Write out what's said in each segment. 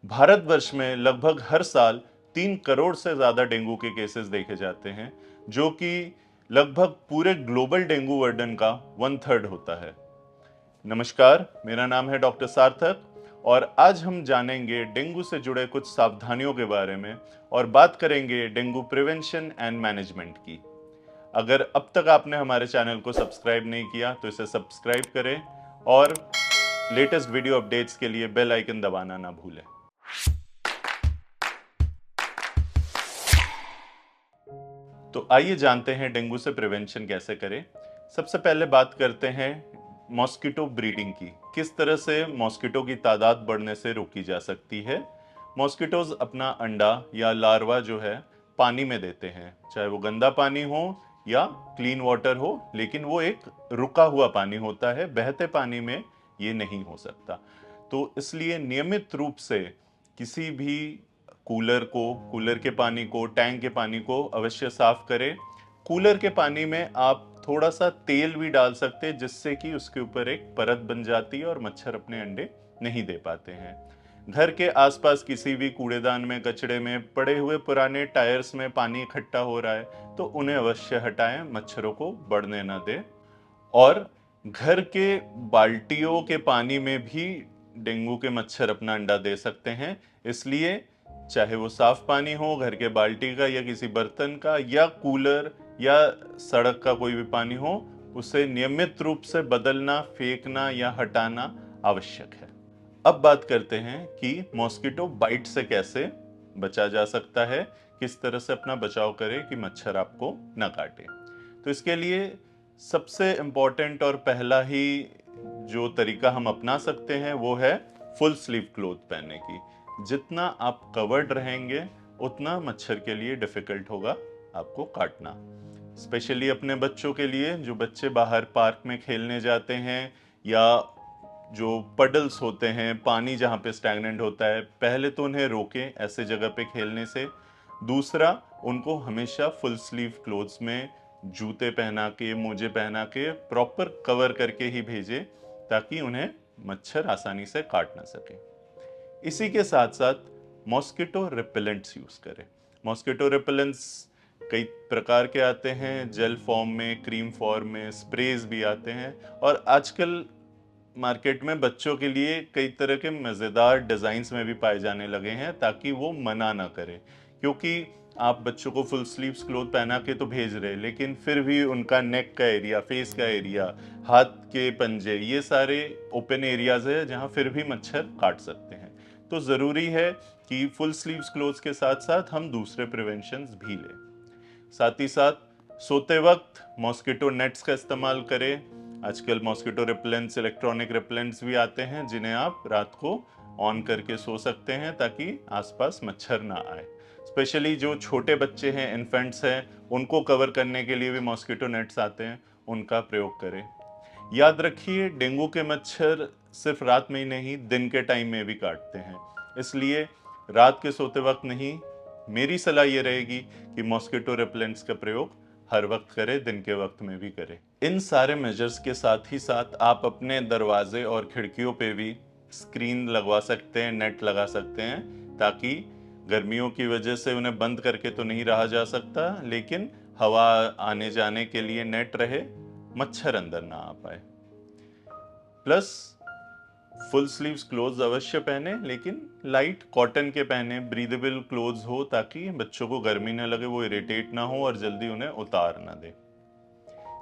भारतवर्ष में लगभग हर साल 3 करोड़ से ज्यादा डेंगू के केसेस देखे जाते हैं, जो कि लगभग पूरे ग्लोबल डेंगू वर्डन का 1/3 होता है। नमस्कार, मेरा नाम है डॉक्टर सार्थक और आज हम जानेंगे डेंगू से जुड़े कुछ सावधानियों के बारे में और बात करेंगे डेंगू प्रिवेंशन एंड मैनेजमेंट की। अगर अब तक आपने हमारे चैनल को सब्सक्राइब नहीं किया तो इसे सब्सक्राइब करें और लेटेस्ट वीडियो अपडेट्स के लिए बेल आइकन दबाना ना भूलें। तो आइए जानते हैं डेंगू से प्रिवेंशन कैसे करें। सबसे पहले बात करते हैं मॉस्किटो ब्रीडिंग की। किस तरह से मॉस्किटो की तादाद बढ़ने से रोकी जा सकती है। मॉस्किटोज अपना अंडा या लार्वा जो है पानी में देते हैं, चाहे वो गंदा पानी हो या क्लीन वाटर हो, लेकिन वो एक रुका हुआ पानी होता है, बहते पानी में ये नहीं हो सकता। तो इसलिए नियमित रूप से किसी भी कूलर के पानी को, टैंक के पानी को अवश्य साफ करें। कूलर के पानी में आप थोड़ा सा तेल भी डाल सकते हैं, जिससे कि उसके ऊपर एक परत बन जाती है और मच्छर अपने अंडे नहीं दे पाते हैं। घर के आसपास किसी भी कूड़ेदान में, कचड़े में पड़े हुए पुराने टायर्स में पानी इकट्ठा हो रहा है तो उन्हें अवश्य हटाएं, मच्छरों को बढ़ने ना दें। और घर के बाल्टियों के पानी में भी डेंगू के मच्छर अपना अंडा दे सकते हैं, इसलिए चाहे वो साफ पानी हो घर के बाल्टी का या किसी बर्तन का या कूलर या सड़क का कोई भी पानी हो, उसे नियमित रूप से बदलना, फेंकना या हटाना आवश्यक है। अब बात करते हैं कि मॉस्किटो बाइट से कैसे बचा जा सकता है, किस तरह से अपना बचाव करें कि मच्छर आपको न काटे। तो इसके लिए सबसे इम्पोर्टेंट और पहला ही जो तरीका हम अपना सकते हैं वो है फुल स्लीव क्लोथ पहनने की। जितना आप कवर्ड रहेंगे उतना मच्छर के लिए डिफिकल्ट होगा आपको काटना। स्पेशली अपने बच्चों के लिए, जो बच्चे बाहर पार्क में खेलने जाते हैं या जो पडल्स होते हैं, पानी जहाँ पे स्टैग्नेंट होता है, पहले तो उन्हें रोकें ऐसे जगह पे खेलने से। दूसरा, उनको हमेशा फुल स्लीव क्लोथ्स में जूते पहना के, मोजे पहना के प्रॉपर कवर करके ही भेजें, ताकि उन्हें मच्छर आसानी से काट ना सके। इसी के साथ साथ मॉस्किटो रिपेलेंट्स यूज करें। मॉस्किटो रिपेलेंट्स कई प्रकार के आते हैं, जेल फॉर्म में, क्रीम फॉर्म में, स्प्रेज भी आते हैं और आजकल मार्केट में बच्चों के लिए कई तरह के मज़ेदार डिज़ाइंस में भी पाए जाने लगे हैं, ताकि वो मना ना करें। क्योंकि आप बच्चों को फुल स्लीव्स क्लोथ पहना के तो भेज रहे, लेकिन फिर भी उनका नेक का एरिया, फेस का एरिया, हाथ के पंजे, ये सारे ओपन एरियाज है जहां फिर भी मच्छर काट सकते हैं। तो ज़रूरी है कि फुल स्लीव्स क्लोथ्स के साथ साथ हम दूसरे प्रिवेंशंस भी लें। साथ ही साथ सोते वक्त मॉस्किटो नेट्स का इस्तेमाल करें। आजकल मॉस्किटो रिपेलेंट्स, इलेक्ट्रॉनिक रिपेलेंट्स भी आते हैं, जिन्हें आप रात को ऑन करके सो सकते हैं ताकि आसपास मच्छर ना आए। स्पेशली जो छोटे बच्चे हैं, इन्फेंट्स हैं, उनको कवर करने के लिए भी मॉस्किटो नेट्स आते हैं, उनका प्रयोग करें। याद रखिए, डेंगू के मच्छर सिर्फ रात में ही नहीं, दिन के टाइम में भी काटते हैं, इसलिए रात के सोते वक्त नहीं, मेरी सलाह ये रहेगी कि मॉस्किटो रिपेलेंट्स का प्रयोग हर वक्त करें, दिन के वक्त में भी करें। इन सारे मेजर्स के साथ ही साथ आप अपने दरवाजे और खिड़कियों पे भी स्क्रीन लगवा सकते हैं, नेट लगा सकते हैं, ताकि गर्मियों की वजह से उन्हें बंद करके तो नहीं रहा जा सकता, लेकिन हवा आने जाने के लिए नेट रहे, मच्छर अंदर ना आ पाए। प्लस फुल स्लीव्स क्लोथ्स अवश्य पहने, लेकिन लाइट कॉटन के पहने, ब्रीदेबल क्लोथ्स हो, ताकि बच्चों को गर्मी न लगे, वो इरिटेट ना हो और जल्दी उन्हें उतार ना दे।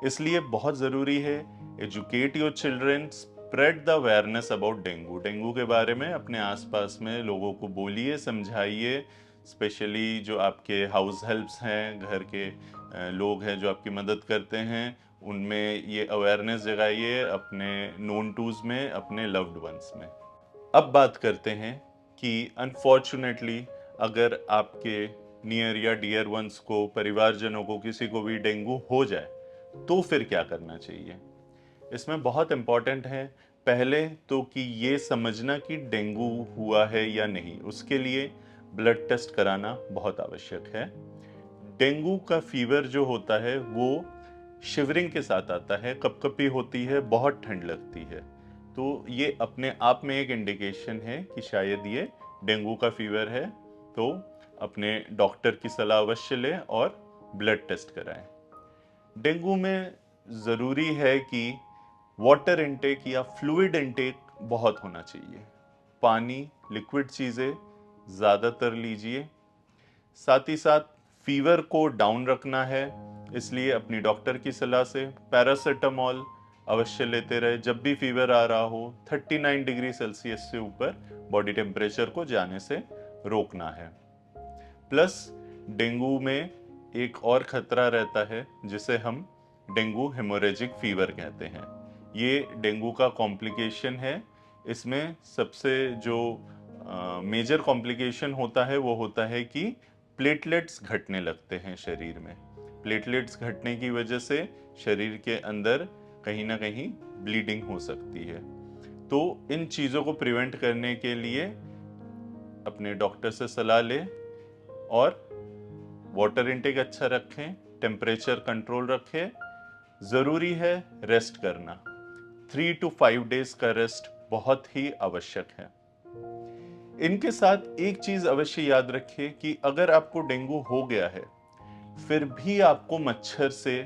इसलिए बहुत ज़रूरी है, educate your children, spread the awareness about dengue. Dengue के बारे में अपने आसपास में लोगों को बोलिए, समझाइए। स्पेशली जो आपके हाउस हेल्प्स हैं, घर के लोग हैं जो आपकी मदद करते हैं, उनमें ये अवेयरनेस जगाइए, अपने नोन टूज में, अपने लव्ड वंस में। अब बात करते हैं कि अनफॉर्चुनेटली अगर आपके नियर या डियर वंस को, परिवारजनों को, किसी को भी डेंगू हो जाए तो फिर क्या करना चाहिए। इसमें बहुत इम्पॉर्टेंट है पहले तो कि ये समझना कि डेंगू हुआ है या नहीं, उसके लिए ब्लड टेस्ट कराना बहुत आवश्यक है। डेंगू का फीवर जो होता है वो शिवरिंग के साथ आता है, कपकपी होती है, बहुत ठंड लगती है, तो ये अपने आप में एक इंडिकेशन है कि शायद ये डेंगू का फीवर है तो अपने डॉक्टर की सलाह अवश्य लें और ब्लड टेस्ट कराएं। डेंगू में ज़रूरी है कि वाटर इनटेक या फ्लूइड इनटेक बहुत होना चाहिए। पानी, लिक्विड चीज़ें ज़्यादातर लीजिए। साथ ही साथ फीवर को डाउन रखना है, इसलिए अपनी डॉक्टर की सलाह से पैरासिटामॉल अवश्य लेते रहे। जब भी फीवर आ रहा हो 39 डिग्री सेल्सियस से ऊपर बॉडी टेम्परेचर को जाने से रोकना है। प्लस डेंगू में एक और खतरा रहता है जिसे हम डेंगू हेमोरेजिक फीवर कहते हैं। ये डेंगू का कॉम्प्लिकेशन है। इसमें सबसे जो मेजर कॉम्प्लिकेशन होता है वो होता है कि प्लेटलेट्स घटने लगते हैं शरीर में। प्लेटलेट्स घटने की वजह से शरीर के अंदर कहीं ना कहीं ब्लीडिंग हो सकती है। तो इन चीज़ों को प्रिवेंट करने के लिए अपने डॉक्टर से सलाह लें और वाटर इनटेक अच्छा रखें, टेम्परेचर कंट्रोल रखें। ज़रूरी है रेस्ट करना। 3 to 5 डेज का रेस्ट बहुत ही आवश्यक है। इनके साथ एक चीज अवश्य याद रखिए कि अगर आपको डेंगू हो गया है फिर भी आपको मच्छर से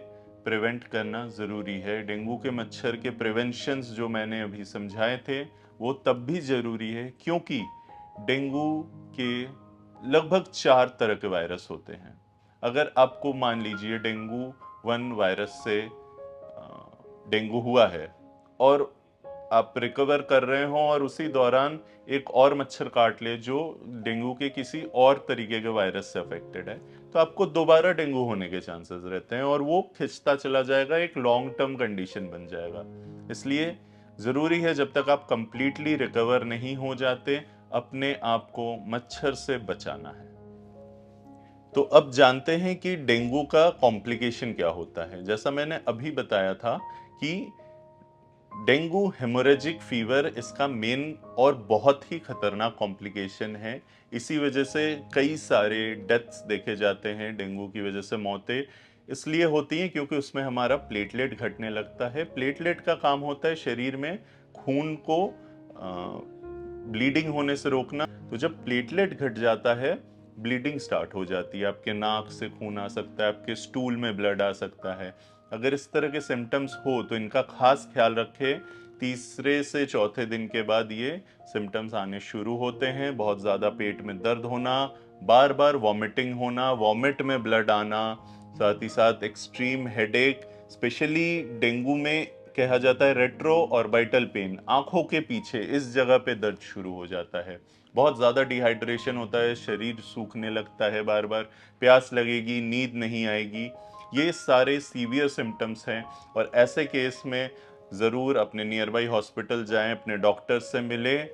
प्रिवेंट करना जरूरी है। डेंगू के मच्छर के प्रिवेंशंस जो मैंने अभी समझाए थे वो तब भी जरूरी है क्योंकि डेंगू के लगभग 4 तरह के वायरस होते हैं। अगर आपको मान लीजिए डेंगू 1 वायरस से डेंगू हुआ है और आप रिकवर कर रहे हो और उसी दौरान एक और मच्छर काट ले जो डेंगू के किसी और तरीके के वायरस से अफेक्टेड है, तो आपको दोबारा डेंगू होने के चांसेस रहते हैं और वो खिंचता चला जाएगा, एक लॉन्ग टर्म कंडीशन बन जाएगा। इसलिए जरूरी है जब तक आप कंप्लीटली रिकवर नहीं हो जाते अपने आप को मच्छर से बचाना है। तो अब जानते हैं कि डेंगू का कॉम्प्लिकेशन क्या होता है। जैसा मैंने अभी बताया था कि डेंगू हेमोरेजिक फीवर इसका मेन और बहुत ही खतरनाक कॉम्प्लिकेशन है। इसी वजह से कई सारे डेथ्स देखे जाते हैं। डेंगू की वजह से मौतें इसलिए होती हैं क्योंकि उसमें हमारा प्लेटलेट घटने लगता है। प्लेटलेट का काम होता है शरीर में खून को ब्लीडिंग होने से रोकना। तो जब प्लेटलेट घट जाता है ब्लीडिंग स्टार्ट हो जाती है। आपके नाक से खून आ सकता है, आपके स्टूल में ब्लड आ सकता है। अगर इस तरह के सिम्टम्स हो तो इनका खास ख्याल रखें। तीसरे से चौथे दिन के बाद ये सिम्टम्स आने शुरू होते हैं। बहुत ज़्यादा पेट में दर्द होना, बार बार वॉमिटिंग होना, वॉमिट में ब्लड आना, साथ ही साथ एक्सट्रीम हेडेक। स्पेशली डेंगू में कहा जाता है रेट्रो ऑर्बिटल पेन, आंखों के पीछे इस जगह पे दर्द शुरू हो जाता है। बहुत ज़्यादा डिहाइड्रेशन होता है, शरीर सूखने लगता है, बार बार प्यास लगेगी, नींद नहीं आएगी। ये सारे सीवियर सिम्टम्स हैं और ऐसे केस में ज़रूर अपने नियर बाई हॉस्पिटल जाएं, अपने डॉक्टर से मिलें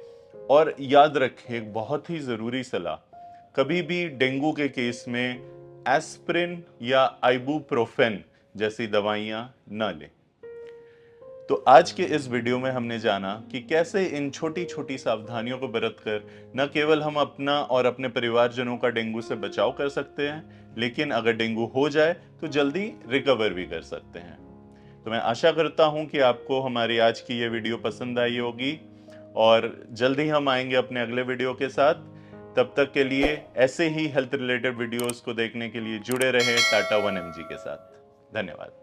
और याद रखें एक बहुत ही ज़रूरी सलाह, कभी भी डेंगू के केस में एस्पिरिन या आइबुप्रोफेन जैसी दवाइयाँ न लें। तो आज के इस वीडियो में हमने जाना कि कैसे इन छोटी छोटी सावधानियों को बरतकर न केवल हम अपना और अपने परिवारजनों का डेंगू से बचाव कर सकते हैं, लेकिन अगर डेंगू हो जाए तो जल्दी रिकवर भी कर सकते हैं। तो मैं आशा करता हूं कि आपको हमारी आज की ये वीडियो पसंद आई होगी और जल्दी हम आएंगे अपने अगले वीडियो के साथ। तब तक के लिए ऐसे ही हेल्थ रिलेटेड वीडियोस को देखने के लिए जुड़े रहें टाटा 1mg के साथ। धन्यवाद।